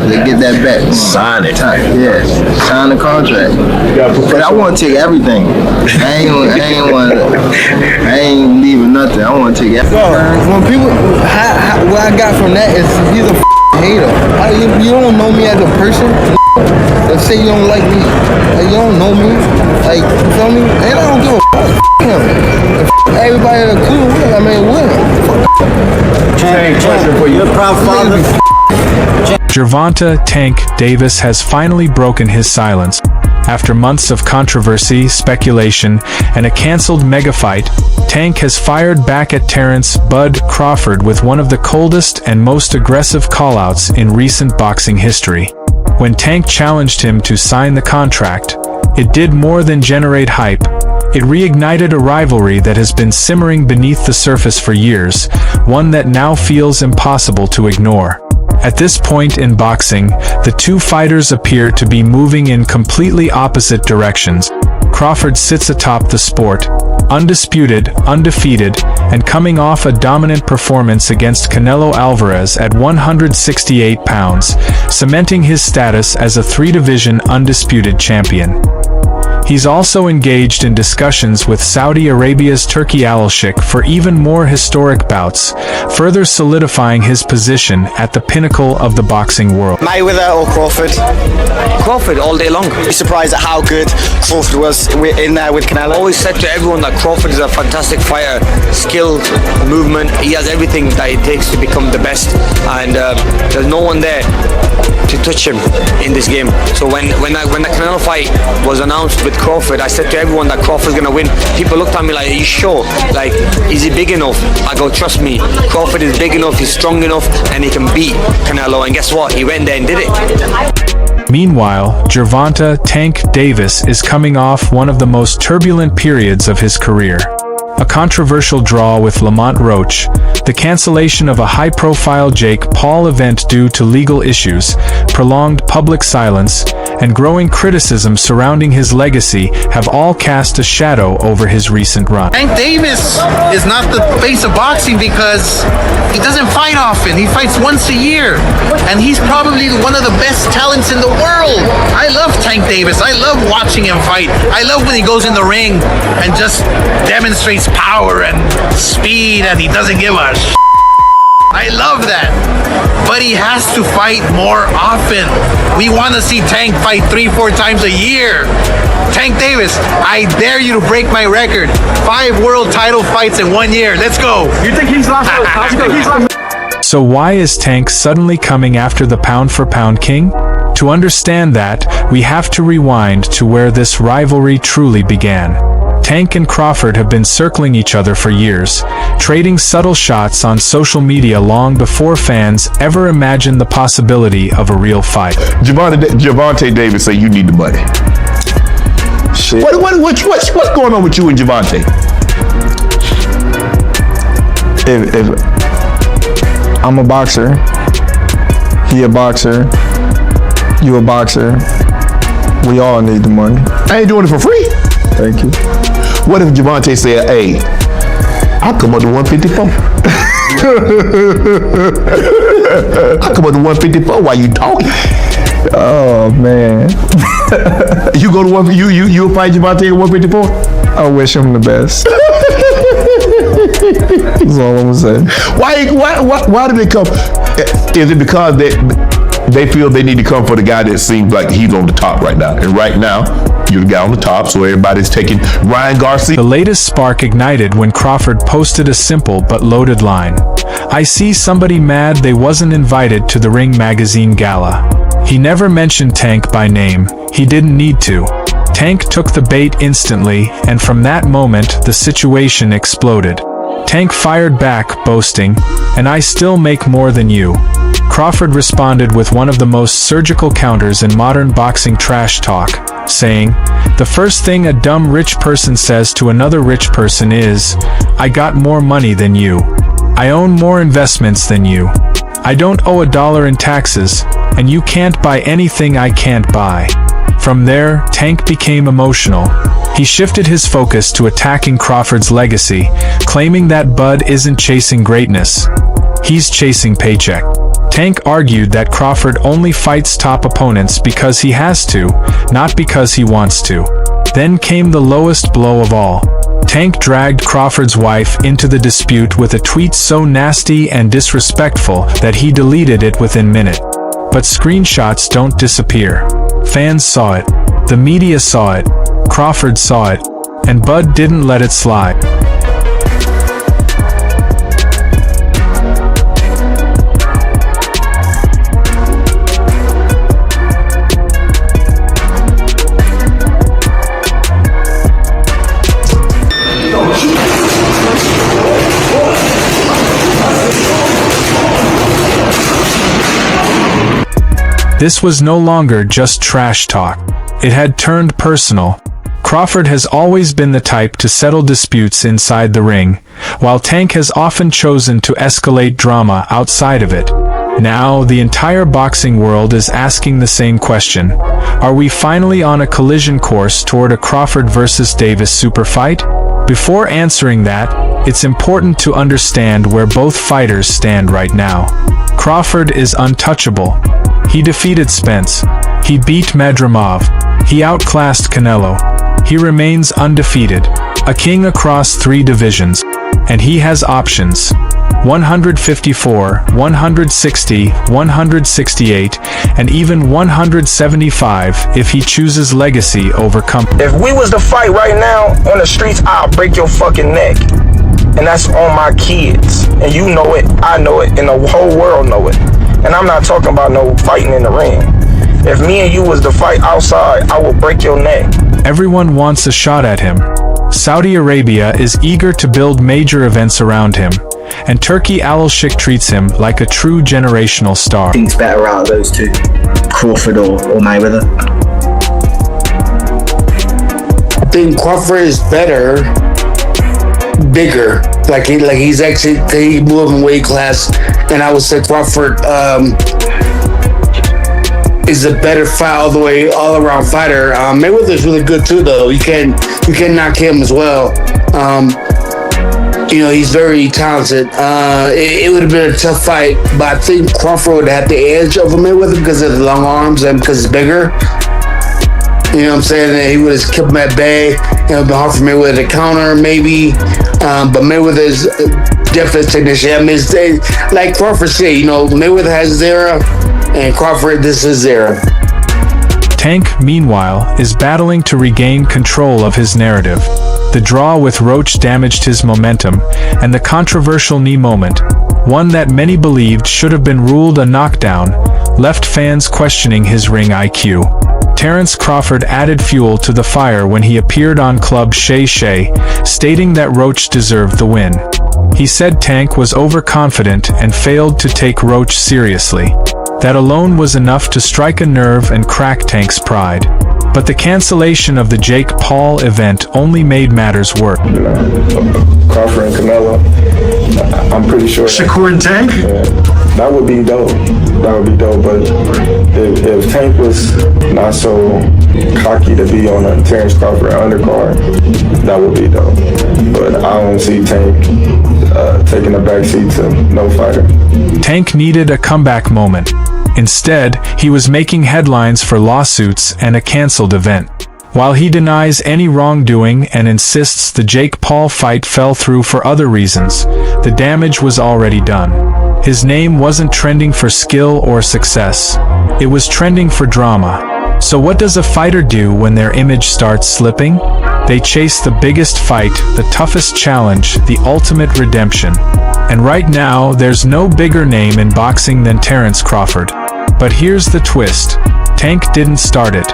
They get that back. Sign it. Yeah, sign the contract. But I want to take everything. I ain't leaving nothing. I want to take everything. When people, what I got from that is he's a hater. You don't know me as a person. Let's say you don't like me. Like, you don't know me. Like, you feel me? And I don't give a him. Everybody that cool with him, I mean, with him. Question for you. You're a proud father. Gervonta "Tank" Davis has finally broken his silence. After months of controversy, speculation, and a cancelled mega fight, Tank has fired back at Terence "Bud" Crawford with one of the coldest and most aggressive callouts in recent boxing history. When Tank challenged him to sign the contract, it did more than generate hype. It reignited a rivalry that has been simmering beneath the surface for years, one that now feels impossible to ignore. At this point in boxing, the two fighters appear to be moving in completely opposite directions. Crawford sits atop the sport, undisputed, undefeated, and coming off a dominant performance against Canelo Alvarez at 168 pounds, cementing his status as a three-division undisputed champion. He's also engaged in discussions with Saudi Arabia's Turki Al-Sheikh for even more historic bouts, further solidifying his position at the pinnacle of the boxing world. Mayweather or Crawford? Crawford all day long. Be surprised at how good Crawford was in there with Canelo. I always said to everyone that Crawford is a fantastic fighter. Skill, movement, he has everything that it takes to become the best, and there's no one there to touch him in this game. So when the Canelo fight was announced with Crawford, I said to everyone that Crawford's gonna win. People looked at me like, are you sure? Like, is he big enough? I go, trust me, Crawford is big enough, he's strong enough, and he can beat Canelo. And guess what? He went there and did it. Meanwhile, Gervonta "Tank" Davis is coming off one of the most turbulent periods of his career. A controversial draw with Lamont Roach, the cancellation of a high-profile Jake Paul event due to legal issues, prolonged public silence, and growing criticism surrounding his legacy have all cast a shadow over his recent run. Tank Davis is not the face of boxing because he doesn't fight often. He fights once a year, and he's probably one of the best talents in the world. I love Tank Davis. I love watching him fight. I love when he goes in the ring and just demonstrates power and speed, and he doesn't give a shit. I love that. But he has to fight more often. We want to see Tank fight 3-4 times a year. Tank Davis, I dare you to break my record. 5 world title fights in 1 year. Let's go. You think he's lost? So why is Tank suddenly coming after the pound-for-pound king? To understand that, we have to rewind to where this rivalry truly began. Tank and Crawford have been circling each other for years, trading subtle shots on social media long before fans ever imagined the possibility of a real fight. Gervonta Davis say you need the money. Shit. What's going on with you and Gervonta? If I'm a boxer, he a boxer, you a boxer, we all need the money. I ain't doing it for free. Thank you. What if Gervonta said, hey, I'll come up to 154. I'll come up to 154 while you talking. Oh man. You go to you'll fight Gervonta at 154? I wish him the best. That's all I'm gonna say. Why did they come? Is it because they feel they need to come for the guy that seems like he's on the top right now? And right now, you're the guy on the top, so everybody's taking Ryan Garcia. The latest spark ignited when Crawford posted a simple but loaded line. I see somebody mad they wasn't invited to the Ring Magazine gala. He never mentioned Tank by name. He didn't need to. Tank took the bait instantly, and from that moment, the situation exploded. Tank fired back, boasting, "And I still make more than you." Crawford responded with one of the most surgical counters in modern boxing trash talk, saying, "The first thing a dumb rich person says to another rich person is, 'I got more money than you. I own more investments than you. I don't owe $1 in taxes, and you can't buy anything I can't buy." From there, Tank became emotional. He shifted his focus to attacking Crawford's legacy, claiming that Bud isn't chasing greatness. He's chasing paycheck. Tank argued that Crawford only fights top opponents because he has to, not because he wants to. Then came the lowest blow of all. Tank dragged Crawford's wife into the dispute with a tweet so nasty and disrespectful that he deleted it within minutes. But screenshots don't disappear. Fans saw it. The media saw it. Crawford saw it. And Bud didn't let it slide. This was no longer just trash talk. It had turned personal. Crawford has always been the type to settle disputes inside the ring, while Tank has often chosen to escalate drama outside of it. Now, the entire boxing world is asking the same question. Are we finally on a collision course toward a Crawford versus Davis super fight? Before answering that, it's important to understand where both fighters stand right now. Crawford is untouchable. He defeated Spence. He beat Madrimov. He outclassed Canelo. He remains undefeated, a king across 3 divisions. And he has options. 154, 160, 168, and even 175 if he chooses legacy over company. If we was to fight right now on the streets, I'll break your fucking neck. And that's on my kids. And you know it, I know it, and the whole world know it. And I'm not talking about no fighting in the ring. If me and you was to fight outside, I will break your neck. Everyone wants a shot at him. Saudi Arabia is eager to build major events around him, and Turkey Al-Sheikh treats him like a true generational star. Who's better out of those two, Crawford or Mayweather? I think Crawford is better, bigger. Like he's actually he moved in weight class, and I would say Crawford is a better fight all around fighter. Mayweather's really good too, though. You can knock him as well. He's very talented. It would have been a tough fight, but I think Crawford would have the edge over Mayweather because of the long arms and because it's bigger. You know what I'm saying? And he would have kept him at bay. It would have been hard for Mayweather to counter, maybe. But Mayweather is definitely a technician. I mean, like Crawford said, Mayweather has his era, and Crawford, this is his era. Tank, meanwhile, is battling to regain control of his narrative. The draw with Roach damaged his momentum, and the controversial knee moment, one that many believed should have been ruled a knockdown, left fans questioning his ring IQ. Terence Crawford added fuel to the fire when he appeared on Club Shay Shay, stating that Roach deserved the win. He said Tank was overconfident and failed to take Roach seriously. That alone was enough to strike a nerve and crack Tank's pride. But the cancellation of the Jake Paul event only made matters worse. Crawford and Canelo, I'm pretty sure. Shakur and Tank? That would be dope. But if Tank was not so cocky to be on a Terence Crawford undercard, that would be dope. But I don't see Tank taking a backseat to no fighter. Tank needed a comeback moment. Instead, he was making headlines for lawsuits and a canceled event. While he denies any wrongdoing and insists the Jake Paul fight fell through for other reasons, the damage was already done. His name wasn't trending for skill or success. It was trending for drama. So what does a fighter do when their image starts slipping? They chase the biggest fight, the toughest challenge, the ultimate redemption. And right now, there's no bigger name in boxing than Terence Crawford. But here's the twist. Tank didn't start it.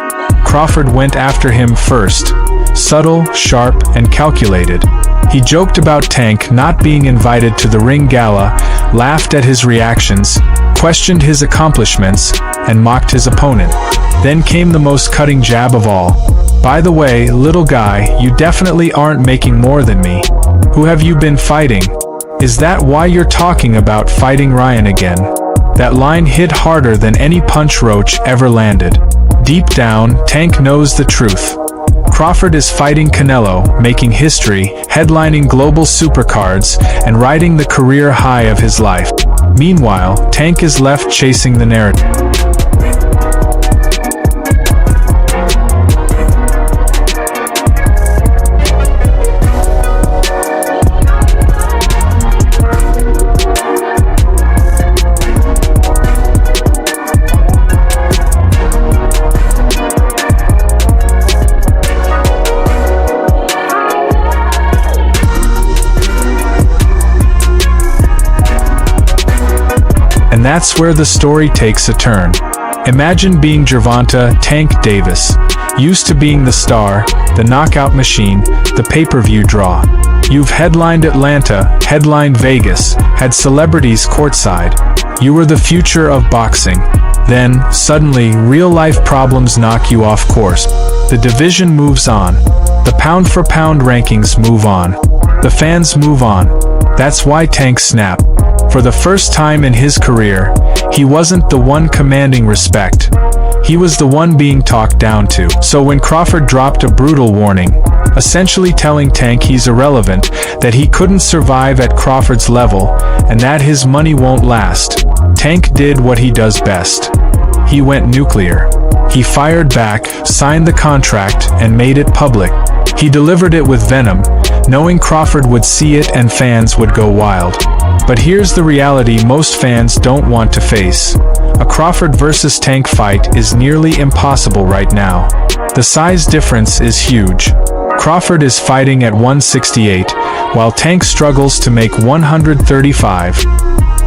Crawford went after him first. Subtle, sharp, and calculated. He joked about Tank not being invited to the ring gala, laughed at his reactions, questioned his accomplishments, and mocked his opponent. Then came the most cutting jab of all. By the way, little guy, you definitely aren't making more than me. Who have you been fighting? Is that why you're talking about fighting Ryan again? That line hit harder than any punch Roach ever landed. Deep down, Tank knows the truth. Crawford is fighting Canelo, making history, headlining global supercards, and riding the career high of his life. Meanwhile, Tank is left chasing the narrative. And that's where the story takes a turn. Imagine being Gervonta "Tank" Davis, used to being the star, the knockout machine, the pay-per-view draw. You've headlined Atlanta, headlined Vegas, had celebrities courtside. You were the future of boxing. Then, suddenly, real-life problems knock you off course. The division moves on. The pound-for-pound rankings move on. The fans move on. That's why Tank snapped. For the first time in his career, he wasn't the one commanding respect. He was the one being talked down to. So when Crawford dropped a brutal warning, essentially telling Tank he's irrelevant, that he couldn't survive at Crawford's level, and that his money won't last, Tank did what he does best. He went nuclear. He fired back, signed the contract, and made it public. He delivered it with venom, knowing Crawford would see it and fans would go wild. But here's the reality most fans don't want to face. A Crawford versus Tank fight is nearly impossible right now. The size difference is huge. Crawford is fighting at 168, while Tank struggles to make 135,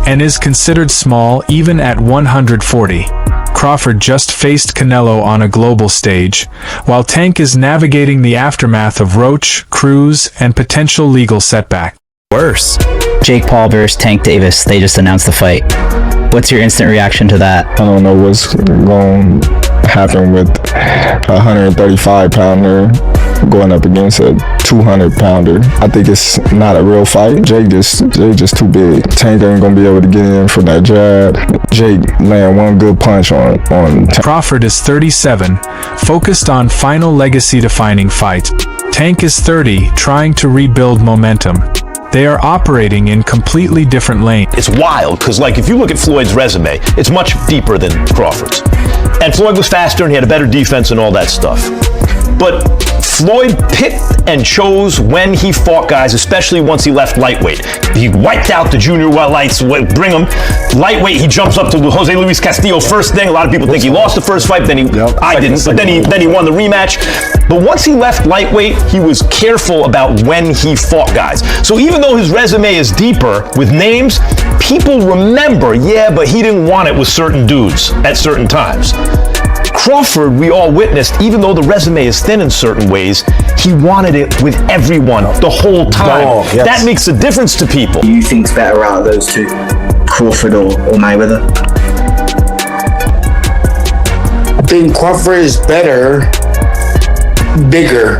and is considered small even at 140. Crawford just faced Canelo on a global stage, while Tank is navigating the aftermath of Roach, Cruz, and potential legal setback. Worse. Jake Paul versus Tank Davis, they just announced the fight. What's your instant reaction to that? I don't know what's going to happen with a 135-pounder going up against a 200-pounder. I think it's not a real fight. Jake just too big. Tank ain't gonna be able to get in from that jab. Jake land one good punch on Tank. Crawford is 37, focused on final legacy-defining fight. Tank is 30, trying to rebuild momentum. They are operating in completely different lanes. It's wild, because if you look at Floyd's resume, it's much deeper than Crawford's. And Floyd was faster and he had a better defense and all that stuff. But Floyd picked and chose when he fought guys, especially once he left lightweight. He wiped out the junior lights, bring him. Lightweight, he jumps up to Jose Luis Castillo first thing. A lot of people think he lost the first fight, then I didn't, but then he won the rematch. But once he left lightweight, he was careful about when he fought guys. So even though his resume is deeper with names, people remember, but he didn't want it with certain dudes at certain times. Crawford, we all witnessed, even though the resume is thin in certain ways, he wanted it with everyone the whole time. That makes a difference to people. Who do you think's better out of those two, Crawford or Mayweather? I think Crawford is better, bigger.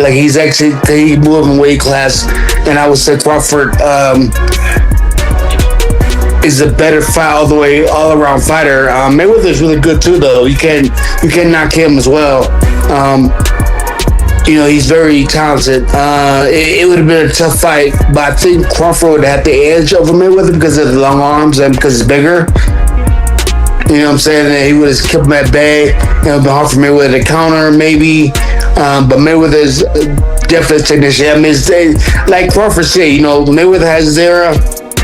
He's actually moving weight class, and I would say Crawford is a better fight all around fighter. Mayweather's really good too, though. You can knock him as well. He's very talented. It would have been a tough fight, but I think Crawford would have the edge over Mayweather because of the long arms and because it's bigger. You know what I'm saying? And he would have kept him at bay. It would have been hard for Mayweather to counter, maybe. But Mayweather's definitely a technician. I mean, like Crawford said, Mayweather has his era,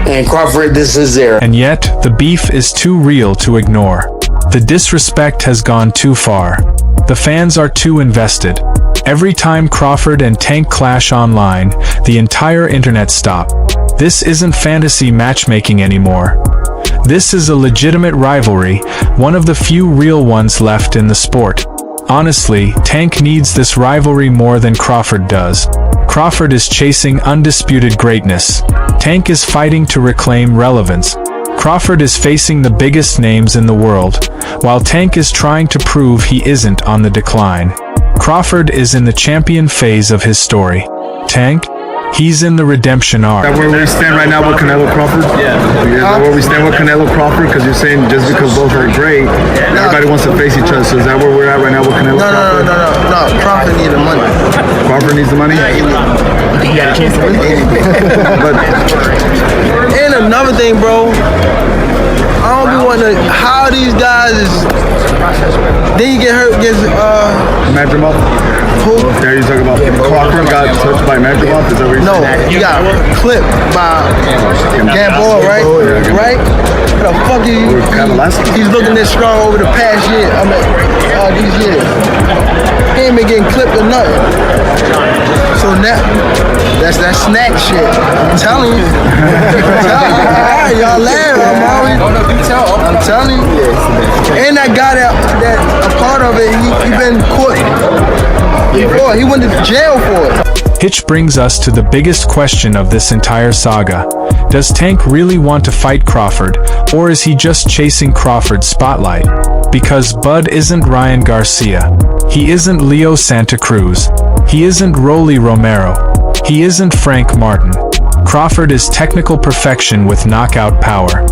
and Crawford, this is there. And yet, the beef is too real to ignore. The disrespect has gone too far. The fans are too invested. Every time Crawford and Tank clash online, the entire internet stops. This isn't fantasy matchmaking anymore. This is a legitimate rivalry, one of the few real ones left in the sport. Honestly, Tank needs this rivalry more than Crawford does. Crawford is chasing undisputed greatness. Tank is fighting to reclaim relevance. Crawford is facing the biggest names in the world, while Tank is trying to prove he isn't on the decline. Crawford is in the champion phase of his story. Tank? He's in the redemption arc. Is that where we stand right now with Canelo Crawford? Yeah. Is that where we stand with Canelo Crawford? Because you're saying just because both are great, everybody wants to face each other. So is that where we're at right now with Canelo Crawford? No. Crawford needs the money. Crawford needs the money? Yeah, he got a chance to win. And another thing, bro. I don't be wanting to. How these guys is. Then you get hurt against Madrimov? Who? There you talking about Crawford got touched by Madrimov? Is that what you're No, saying? you got clipped by Gamboa, right? Right? What the fuck is he's looking this strong over the past year. I mean, these years. He ain't been getting clipped or nothing. So now, that's that snack shit. I'm telling you. Y'all laugh. I'm telling you. And that guy that a part of it, he been caught. He went to jail for it. Which brings us to the biggest question of this entire saga. Does Tank really want to fight Crawford, or is he just chasing Crawford's spotlight? Because Bud isn't Ryan Garcia. He isn't Leo Santa Cruz. He isn't Rolly Romero. He isn't Frank Martin. Crawford is technical perfection with knockout power.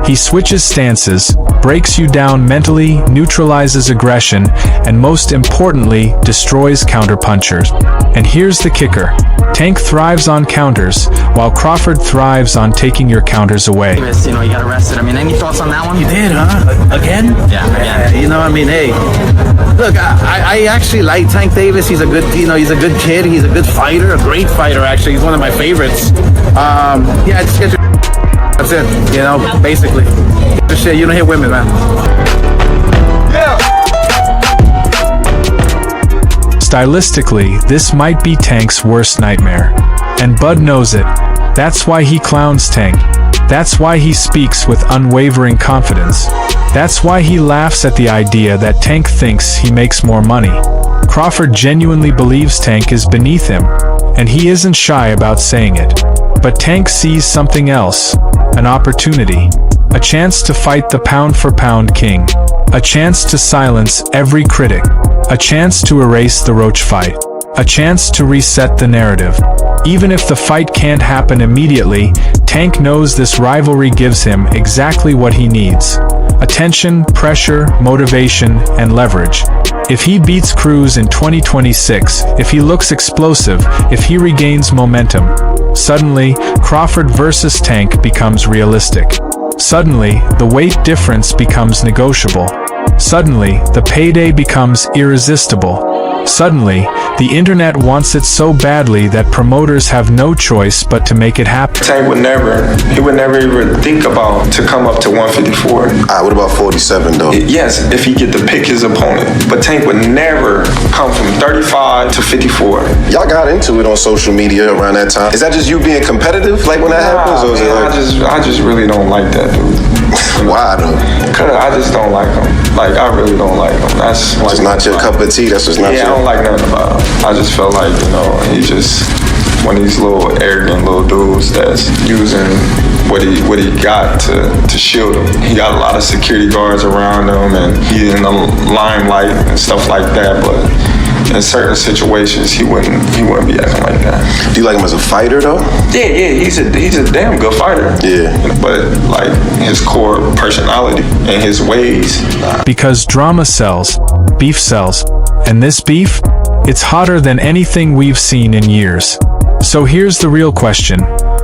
He switches stances, breaks you down mentally, neutralizes aggression, and most importantly, destroys counterpunchers. And here's the kicker. Tank thrives on counters, while Crawford thrives on taking your counters away. You know, he got arrested. I mean, any thoughts on that one? You did, huh? Again? Yeah. You know, I mean, hey, look, I actually like Tank Davis. He's a good, he's a good kid. He's a good fighter, a great fighter, actually. He's one of my favorites. Yeah, just get your that's it, you know, basically. Just shit, you don't hit women, man. Stylistically, this might be Tank's worst nightmare. And Bud knows it. That's why he clowns Tank. That's why he speaks with unwavering confidence. That's why he laughs at the idea that Tank thinks he makes more money. Crawford genuinely believes Tank is beneath him, and he isn't shy about saying it. But Tank sees something else. An opportunity. A chance to fight the pound-for-pound king. A chance to silence every critic. A chance to erase the Roach fight. A chance to reset the narrative. Even if the fight can't happen immediately, Tank knows this rivalry gives him exactly what he needs. Attention, pressure, motivation, and leverage. If he beats Cruz in 2026, if he looks explosive, if he regains momentum, suddenly, Crawford versus Tank becomes realistic. Suddenly, the weight difference becomes negotiable. Suddenly, the payday becomes irresistible. Suddenly, the internet wants it so badly that promoters have no choice but to make it happen. Tank would never even think about to come up to 154. What about 47 though? Yes, if he get to pick his opponent. But Tank would never come from 35 to 54. Y'all got into it on social media around that time. Is that just you being competitive, like when that happens? Or is it like... I just really don't like that dude. Why though? Cause I just don't like him. Like I really don't like him. That's like, just not your cup of tea. That's just not your. I don't like nothing about him. I just felt like, you know, he's just one of these little arrogant little dudes that's using what he got to shield him. He got a lot of security guards around him, and he's in the limelight and stuff like that. But in certain situations, he wouldn't be acting like that. Do you like him as a fighter though? Yeah, he's a damn good fighter. Yeah, but like his core personality and his ways. Because drama sells, beef sells, and this beef, it's hotter than anything we've seen in years. So here's the real question: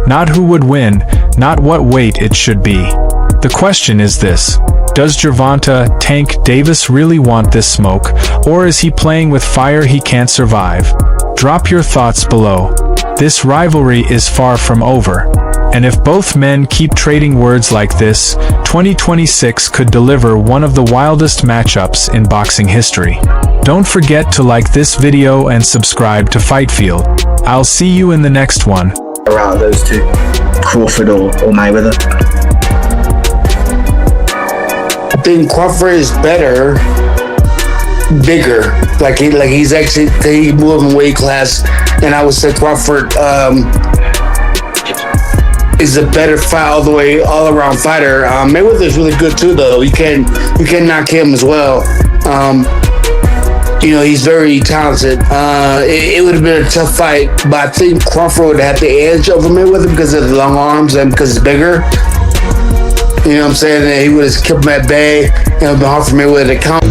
not who would win, not what weight it should be. The question is this: does Gervonta "Tank" Davis really want this smoke, or is he playing with fire he can't survive? Drop your thoughts below. This rivalry is far from over. And if both men keep trading words like this, 2026 could deliver one of the wildest matchups in boxing history. Don't forget to like this video and subscribe to Fight Field. I'll see you in the next one. Out of those two, Crawford or Mayweather? I think Crawford is better, bigger. Like he's actually he moving weight class, and I would say Crawford is a better fight all around fighter. Mayweather is really good too, though. You can knock him as well. You know, he's very talented. It would have been a tough fight, but I think Crawford would have the edge over Mayweather because of the long arms and because it's bigger. You know what I'm saying? And he would have kept him at bay. It would have been hard for Mayweather to count.